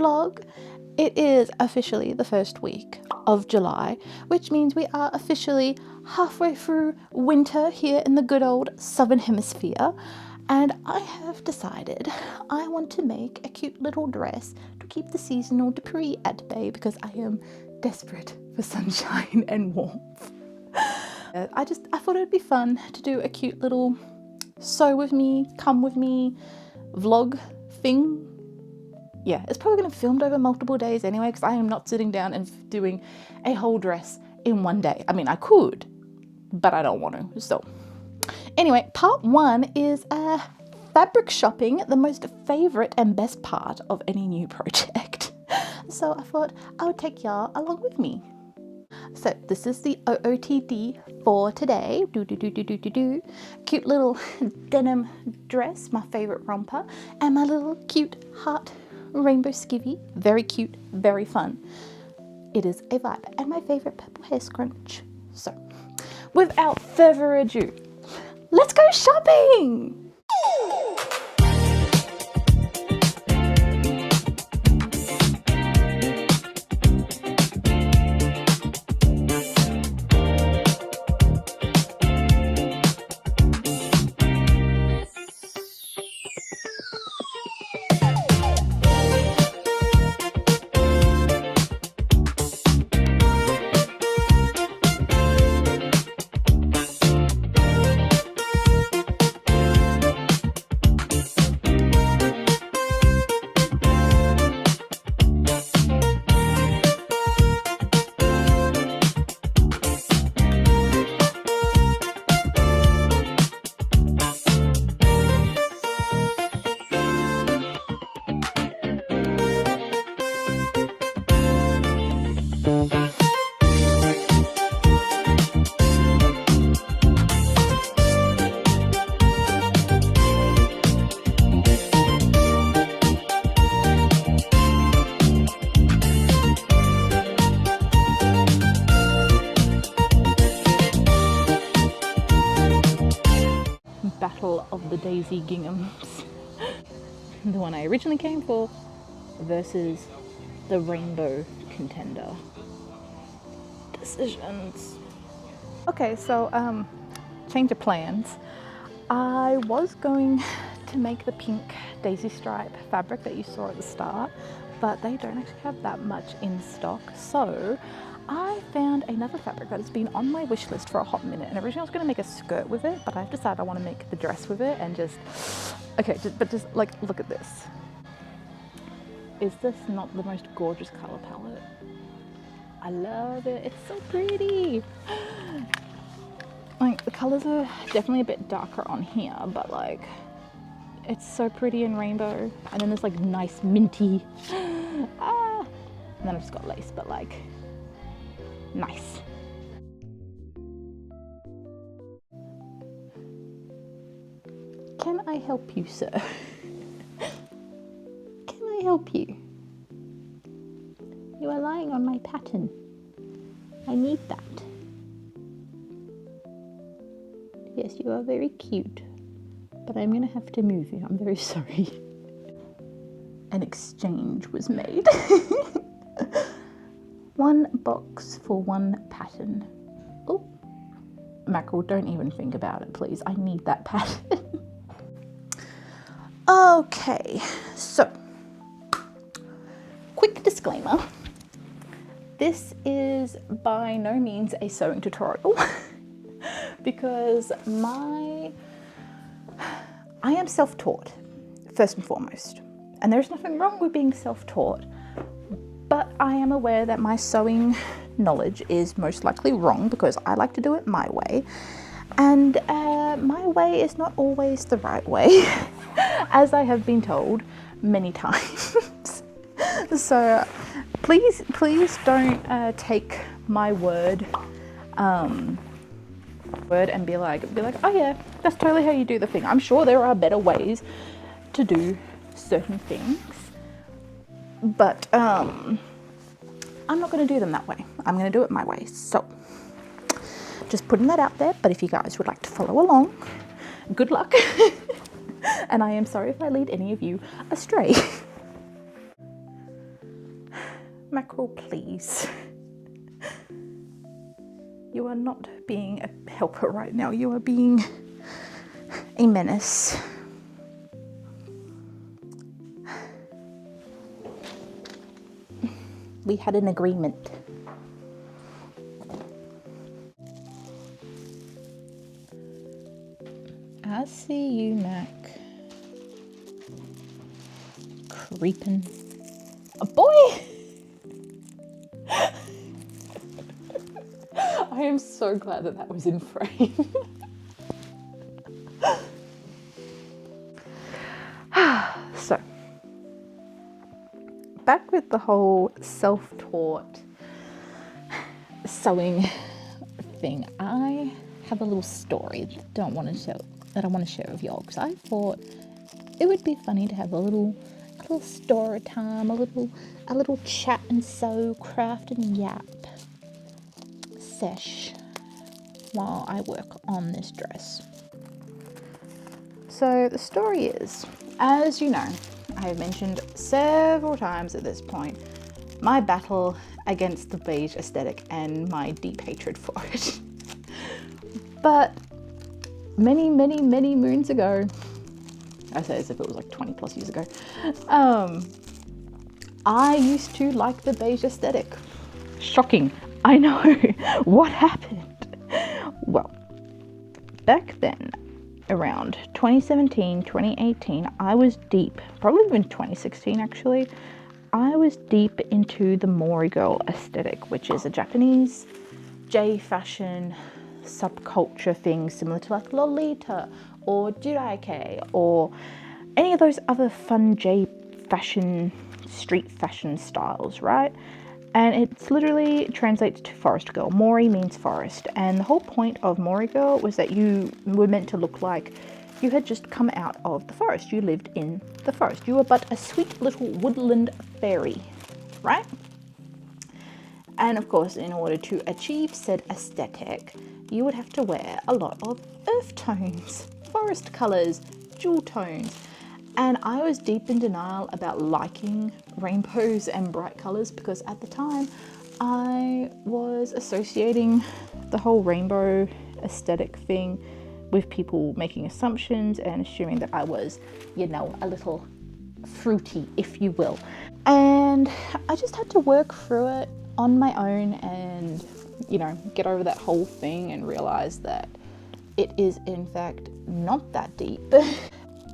vlog. It is officially the first week of July, which means we are officially halfway through winter here in the good old Southern Hemisphere. And I have decided I want to make a cute little dress to keep the seasonal DEPRE at bay because I am desperate for sunshine and warmth. I thought it would be fun to do a cute little sew with me, come with me vlog thing. Yeah, it's probably going to be filmed over multiple days anyway because I am not sitting down and doing a whole dress in one day. I mean, I could, but I don't want to. So anyway, part one is fabric shopping, the most favorite and best part of any new project. So I thought I would take y'all along with me. So this is the OOTD for today. Cute little denim dress, my favorite romper, and my little cute heart rainbow skivvy. Very cute, very fun. It is a vibe, and my favorite purple hair scrunch. So without further ado, let's go shopping! Battle of the Daisy Ginghams. The one I originally came for versus the rainbow contender. Decisions. Okay, so change of plans. I was going to make the pink daisy stripe fabric that you saw at the start, but they don't actually have that much in stock. So I found another fabric that has been on my wish list for a hot minute, and originally I was going to make a skirt with it, but I've decided I want to make the dress with it and just like look at this. Is this not the most gorgeous color palette? I love it. It's so pretty. Like the colors are definitely a bit darker on here, but like it's so pretty in rainbow. And then there's like nice minty. And then I've just got lace, but like nice. Can I help you, sir? Can I help you? You are lying on my pattern. I need that. Yes, you are very cute, but I'm gonna have to move you. I'm very sorry. An exchange was made. One box for one pattern. Oh, mackerel, don't even think about it, please. I need that pattern. Okay, so quick disclaimer. This is by no means a sewing tutorial because I am self-taught, first and foremost. And there's nothing wrong with being self-taught. But I am aware that my sewing knowledge is most likely wrong because I like to do it my way. And my way is not always the right way, as I have been told many times. So please don't take my word and be like, oh yeah, that's totally how you do the thing. I'm sure there are better ways to do certain things. But I'm not going to do them that way. I'm going to do it my way. So just putting that out there. But if you guys would like to follow along, good luck. And I am sorry if I lead any of you astray. mackerel, please. You are not being a helper right now. You are being a menace. We had an agreement. I see you, Mac. Creeping. Oh, boy! I am so glad that was in frame. So, back with the whole self-taught sewing thing. I have a little story that I want to share with y'all, because I thought it would be funny to have a little story time, a little chat and sew, craft and yap sesh while I work on this dress. So the story is, as you know, I have mentioned several times at this point, my battle against the beige aesthetic and my deep hatred for it. But many moons ago, I say as if it was like 20 plus years ago, I used to like the beige aesthetic. Shocking, I know. What happened? Well, back then, around 2017, 2018, I was deep, probably even 2016 actually, I was deep into the Mori girl aesthetic, which is a Japanese J fashion subculture thing similar to like Lolita or Jiraike or any of those other fun J fashion, street fashion styles, right? And it's literally translates to forest girl. Mori means forest, and the whole point of Mori girl was that you were meant to look like you had just come out of the forest. You lived in the forest. You were but a sweet little woodland fairy, right? And of course, in order to achieve said aesthetic, you would have to wear a lot of earth tones, forest colors, jewel tones. And I was deep in denial about liking rainbows and bright colors, because at the time I was associating the whole rainbow aesthetic thing with people making assumptions and assuming that I was, you know, a little fruity, if you will. And I just had to work through it on my own and, you know, get over that whole thing and realize that it is in fact not that deep.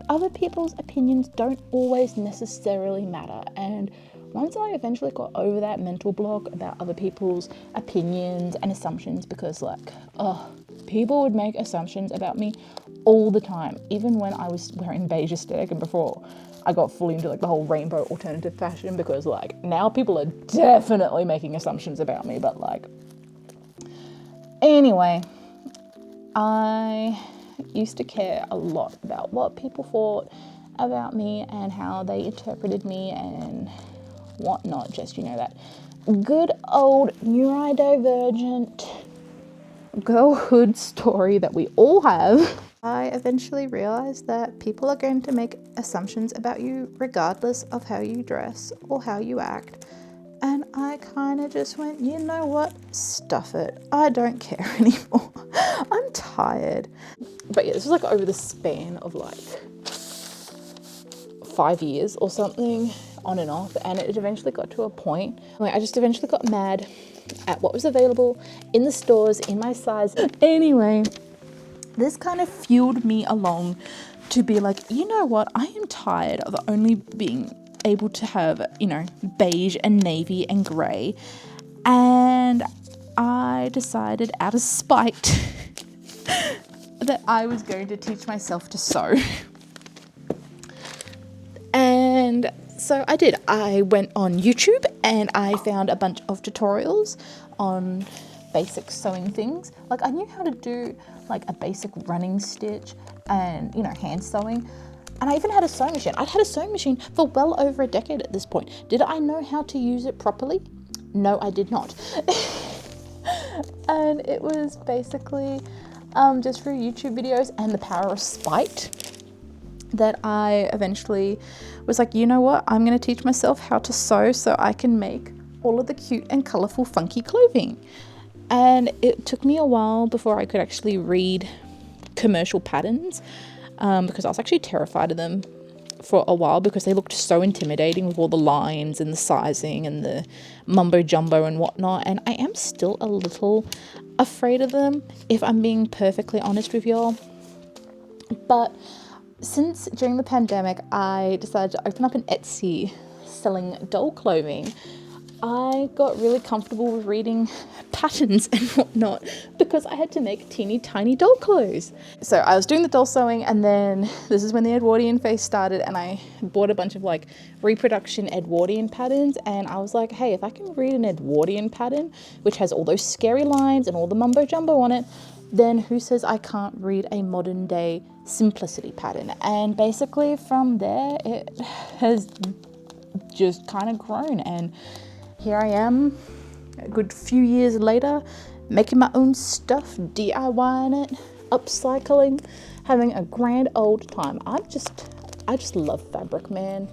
Other people's opinions don't always necessarily matter, and once I eventually got over that mental block about other people's opinions and assumptions, because like, people would make assumptions about me all the time, even when I was wearing beige aesthetic and before I got fully into like the whole rainbow alternative fashion, because like now people are definitely making assumptions about me. But like, anyway, I used to care a lot about what people thought about me and how they interpreted me and whatnot. Just, you know, that good old neurodivergent girlhood story that we all have. I eventually realized that people are going to make assumptions about you regardless of how you dress or how you act. And I kind of just went, you know what? Stuff it. I don't care anymore. I'm tired. But yeah, this was like over the span of like 5 years or something, on and off. And it eventually got to a point where I just eventually got mad at what was available in the stores in my size. Anyway, this kind of fueled me along to be like, you know what? I am tired of only being able to have, you know, beige and navy and grey. And I decided out of spite that I was going to teach myself to sew. And so I did. I went on YouTube and I found a bunch of tutorials on basic sewing things. Like, I knew how to do like a basic running stitch and, you know, hand sewing. And I even had a sewing machine. I'd had a sewing machine for well over a decade at this point. Did I know how to use it properly? No, I did not. And it was basically just through YouTube videos and the power of spite that I eventually was like, you know what? I'm going to teach myself how to sew so I can make all of the cute and colourful funky clothing. And it took me a while before I could actually read commercial patterns, because I was actually terrified of them for a while because they looked so intimidating with all the lines and the sizing and the mumbo jumbo and whatnot, and I am still a little afraid of them, if I'm being perfectly honest with y'all. But since during the pandemic I decided to open up an Etsy selling doll clothing, I got really comfortable with reading patterns and whatnot because I had to make teeny tiny doll clothes. So I was doing the doll sewing, and then this is when the Edwardian phase started, and I bought a bunch of like reproduction Edwardian patterns, and I was like, hey, if I can read an Edwardian pattern which has all those scary lines and all the mumbo jumbo on it, then who says I can't read a modern day simplicity pattern? And basically from there it has just kind of grown, and here I am a good few years later, making my own stuff, DIYing it, upcycling, having a grand old time. I just love fabric, man.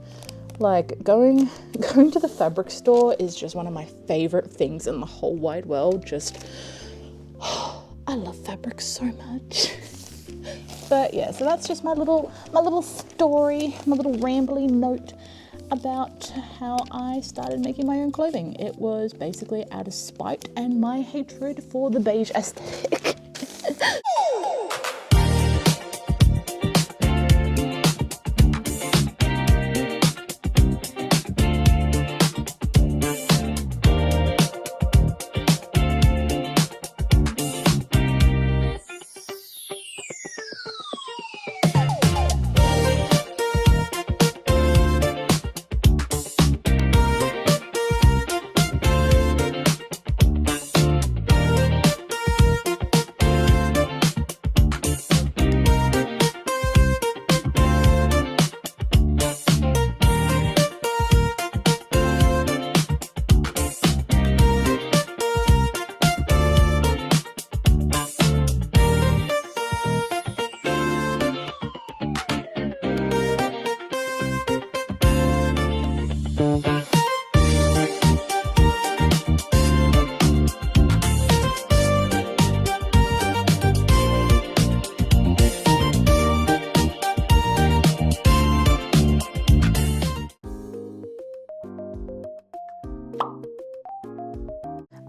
Like going to the fabric store is just one of my favorite things in the whole wide world. Just I love fabric so much. But yeah, so that's just my little story, my little rambly note about how I started making my own clothing. It was basically out of spite and my hatred for the beige aesthetic.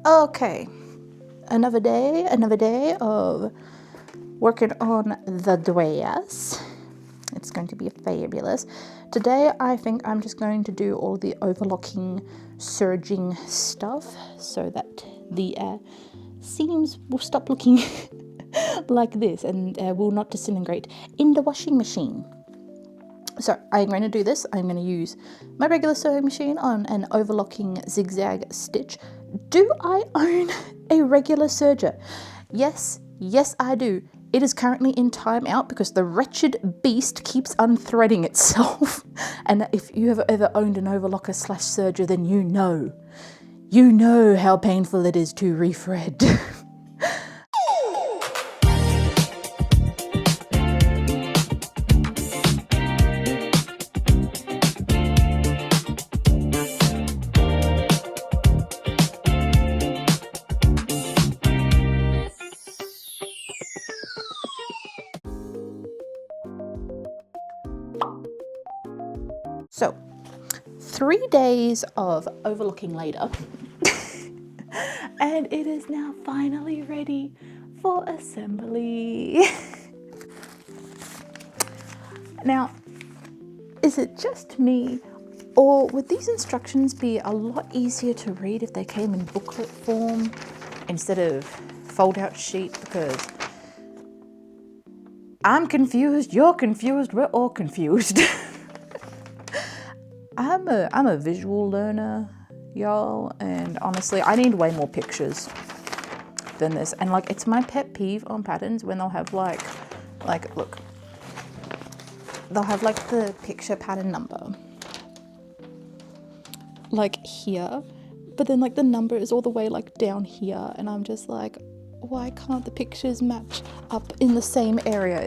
Okay, another day of working on the dress. It's going to be fabulous. Today I think I'm just going to do all the overlocking, serging stuff so that the seams will stop looking like this and will not disintegrate in the washing machine. So I'm going to do this. I'm going to use my regular sewing machine on an overlocking zigzag stitch. Do I own a regular serger? Yes, I do. It is currently in timeout because the wretched beast keeps unthreading itself. And if you have ever owned an overlocker / serger, then you know how painful it is to rethread. So, 3 days of overlooking later, and it is now finally ready for assembly. Now, is it just me, or would these instructions be a lot easier to read if they came in booklet form instead of fold-out sheet? Because I'm confused, you're confused, we're all confused. I'm a visual learner, y'all, and honestly, I need way more pictures than this. And like, it's my pet peeve on patterns when they'll have like look, they'll have like the picture pattern number like here, but then like the number is all the way like down here, and I'm just like, why can't the pictures match up in the same area?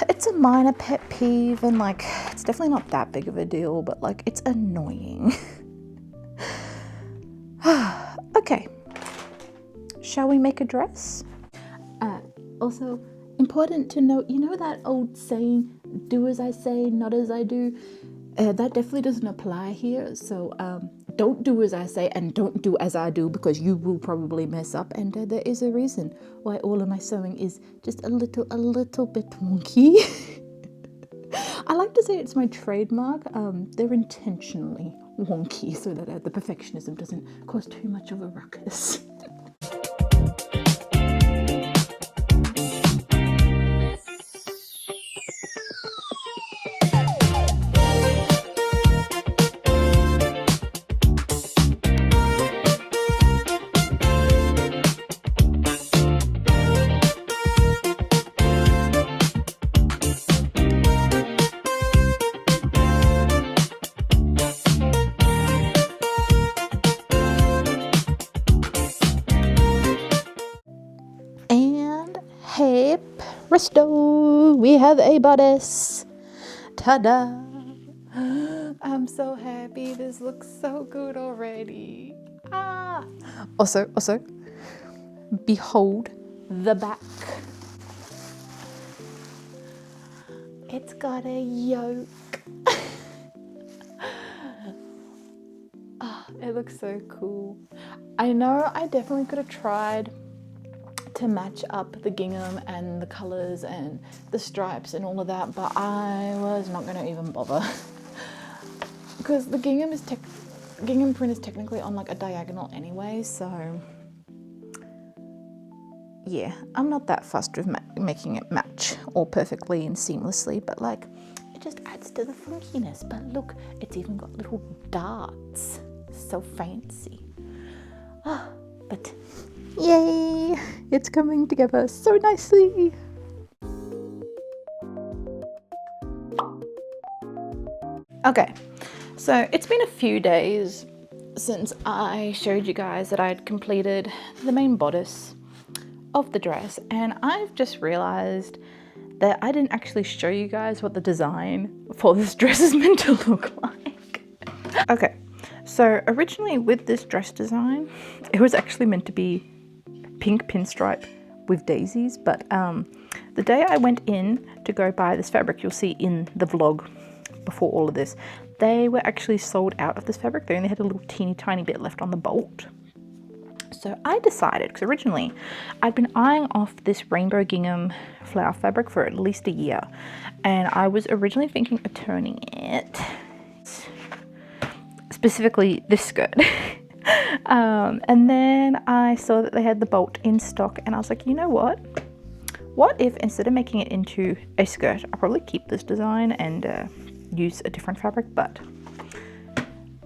It's a minor pet peeve, and like, it's definitely not that big of a deal, but like, it's annoying. Okay, shall we make a dress? Also, important to note, you know that old saying, do as I say, not as I do? That definitely doesn't apply here. So don't do as I say and don't do as I do, because you will probably mess up. And there is a reason why all of my sewing is just a little bit wonky. I like to say it's my trademark. They're intentionally wonky so that the perfectionism doesn't cause too much of a ruckus. Hey, presto, we have a bodice. Ta-da! I'm so happy. This looks so good already. Ah! Also, behold the back. It's got a yoke. It looks so cool. I know I definitely could have tried to match up the gingham and the colors and the stripes and all of that, but I was not going to even bother because the gingham print is technically on like a diagonal anyway, so yeah, I'm not that fussed with making it match all perfectly and seamlessly, but like it just adds to the funkiness. But look, it's even got little darts, so fancy. But yay, it's coming together so nicely. Okay, so it's been a few days since I showed you guys that I'd completed the main bodice of the dress, and I've just realized that I didn't actually show you guys what the design for this dress is meant to look like. Okay, so originally with this dress design, it was actually meant to be pink pinstripe with daisies, but the day I went in to go buy this fabric, you'll see in the vlog before all of this, they were actually sold out of this fabric. They only had a little teeny tiny bit left on the bolt. So I decided, because originally I'd been eyeing off this rainbow gingham flower fabric for at least a year, and I was originally thinking of turning it, specifically this skirt. And then I saw that they had the bolt in stock, and I was like, you know what? What if instead of making it into a skirt, I'll probably keep this design and use a different fabric, but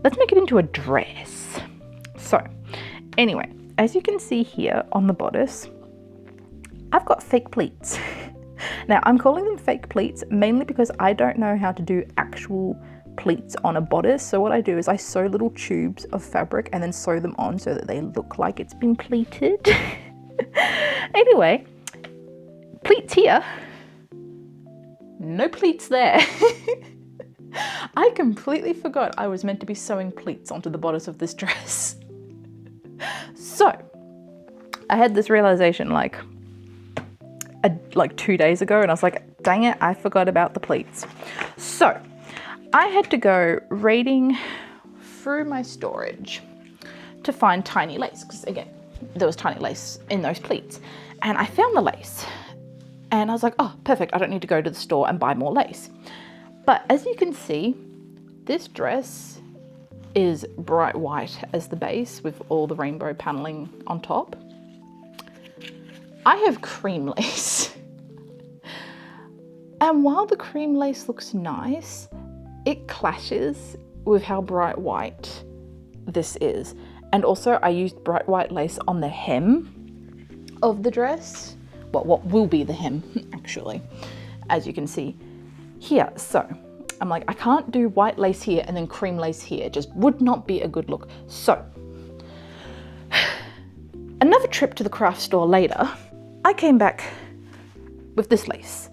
let's make it into a dress. So anyway, as you can see here on the bodice, I've got fake pleats. Now I'm calling them fake pleats mainly because I don't know how to do actual pleats on a bodice. So what I do is I sew little tubes of fabric and then sew them on so that they look like it's been pleated. Anyway, pleats here, no pleats there. I completely forgot I was meant to be sewing pleats onto the bodice of this dress. So I had this realization like 2 days ago, and I was like, dang it, I forgot about the pleats. So I had to go raiding through my storage to find tiny lace, because again, there was tiny lace in those pleats, and I found the lace and I was like, oh, perfect, I don't need to go to the store and buy more lace. But as you can see, this dress is bright white as the base with all the rainbow paneling on top. I have cream lace. And while the cream lace looks nice, it clashes with how bright white this is. And also I used bright white lace on the hem of the dress. Well, what will be the hem actually, as you can see here. So I'm like, I can't do white lace here and then cream lace here. It just would not be a good look. So another trip to the craft store later, I came back with this lace.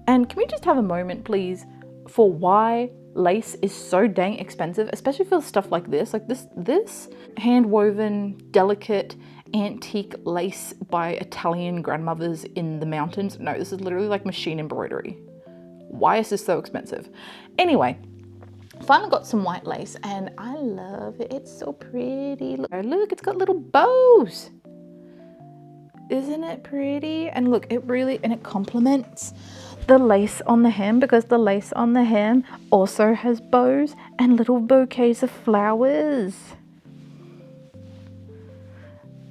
And can we just have a moment, please, for why lace is so dang expensive, especially for stuff like this. Like this hand-woven, delicate, antique lace by Italian grandmothers in the mountains. No, this is literally like machine embroidery. Why is this so expensive? Anyway, finally got some white lace and I love it. It's so pretty. Look, it's got little bows. Isn't it pretty? And look, it complements the lace on the hem, because the lace on the hem also has bows and little bouquets of flowers.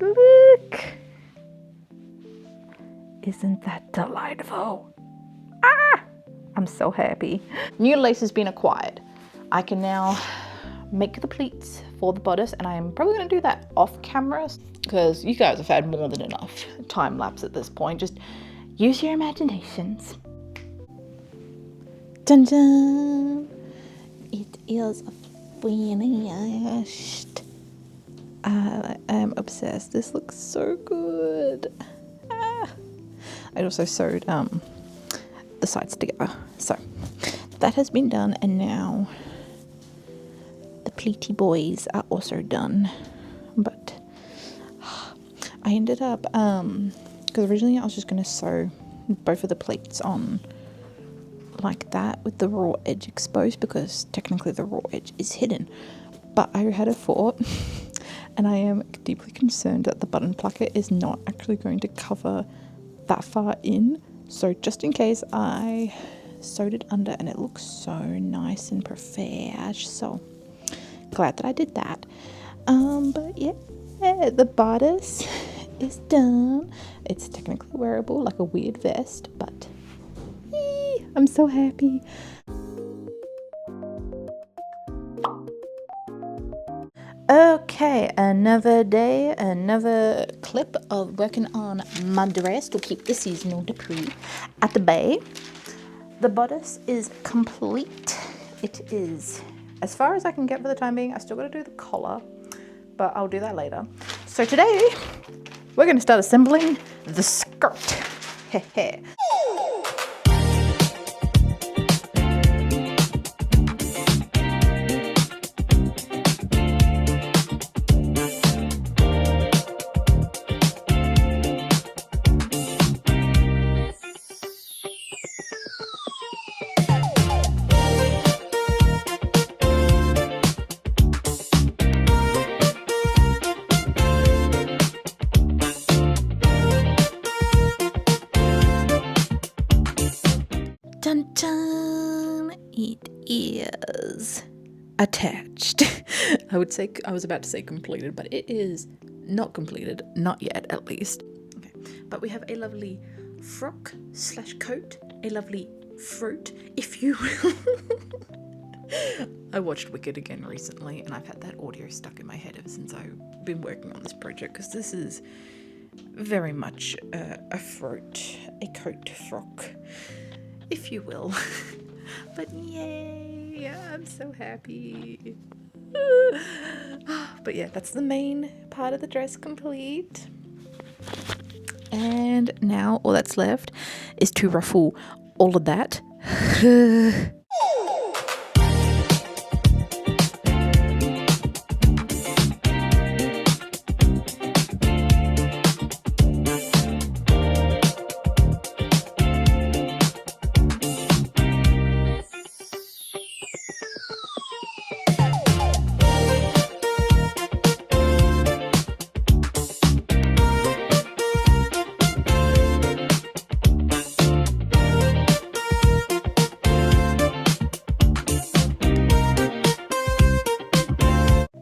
Look. Isn't that delightful? Ah! I'm so happy. New lace has been acquired. I can now make the pleats for the bodice, and I am probably going to do that off camera because you guys have had more than enough time lapse at this point. Just use your imaginations. Dun dun! It is finished. I am obsessed. This looks so good. Ah. I also sewed the sides together. So that has been done, and now the pleaty boys are also done. But I ended up because originally I was just going to sew both of the pleats on like that with the raw edge exposed, because technically the raw edge is hidden. But I had a thought and I am deeply concerned that the button plucker is not actually going to cover that far in. So just in case, I sewed it under and it looks so nice and profesh. So glad that I did that. But yeah, the bodice is done. It's technically wearable like a weird vest, but I'm so happy. Okay, another day, another clip of working on my dress to keep the seasonal DEPRE at the bay. The bodice is complete. It is as far as I can get for the time being. I still got to do the collar, but I'll do that later. So today, we're going to start assembling the skirt. Hehe. Dun dun! It is attached. I was about to say completed, but it is not completed, not yet at least. Okay, but we have a lovely frock / coat, a lovely fruit, if you will. I watched Wicked again recently, and I've had that audio stuck in my head ever since I've been working on this project, because this is very much a fruit, a coat frock, if you will. But yay, I'm so happy. But yeah, that's the main part of the dress complete. And now all that's left is to ruffle all of that.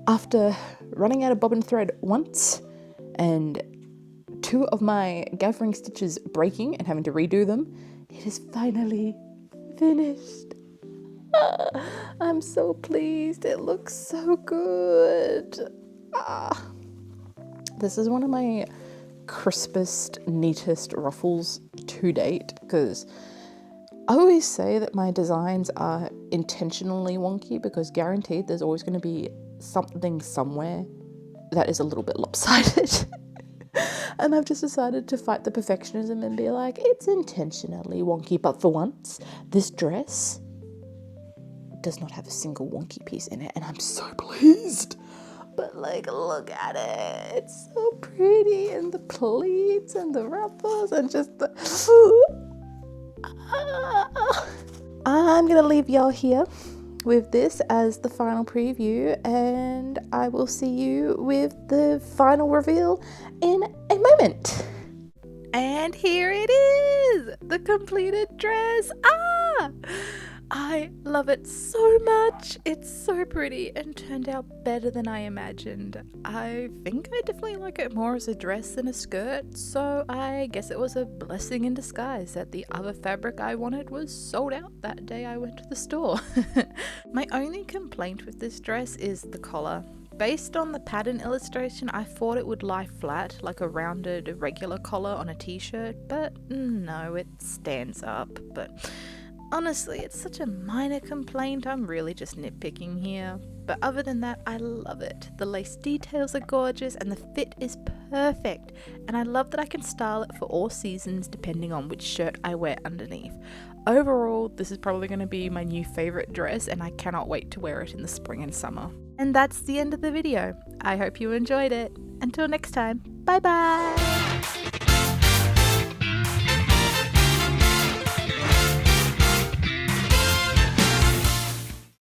After running out of bobbin thread once and 2 of my gathering stitches breaking and having to redo them, it is finally finished. I'm so pleased. It looks so good. This is one of my crispest, neatest ruffles to date, because I always say that my designs are intentionally wonky, because guaranteed there's always going to be something somewhere that is a little bit lopsided. And I've just decided to fight the perfectionism and be like, it's intentionally wonky. But for once, this dress does not have a single wonky piece in it, and I'm so pleased. But like, look at it. It's so pretty, and the pleats and the ruffles and just the... I'm gonna leave y'all here with this as the final preview, and I will see you with the final reveal in a moment. And here it is, the completed dress. I love it so much. It's so pretty and turned out better than I imagined. I think I definitely like it more as a dress than a skirt, so I guess it was a blessing in disguise that the other fabric I wanted was sold out that day I went to the store. My only complaint with this dress is the collar. Based on the pattern illustration, I thought it would lie flat like a rounded regular collar on a t-shirt, but no, it stands up. But honestly, it's such a minor complaint, I'm really just nitpicking here. But other than that, I love it. The lace details are gorgeous and the fit is perfect. And I love that I can style it for all seasons depending on which shirt I wear underneath. Overall, this is probably going to be my new favourite dress, and I cannot wait to wear it in the spring and summer. And that's the end of the video. I hope you enjoyed it. Until next time, bye bye!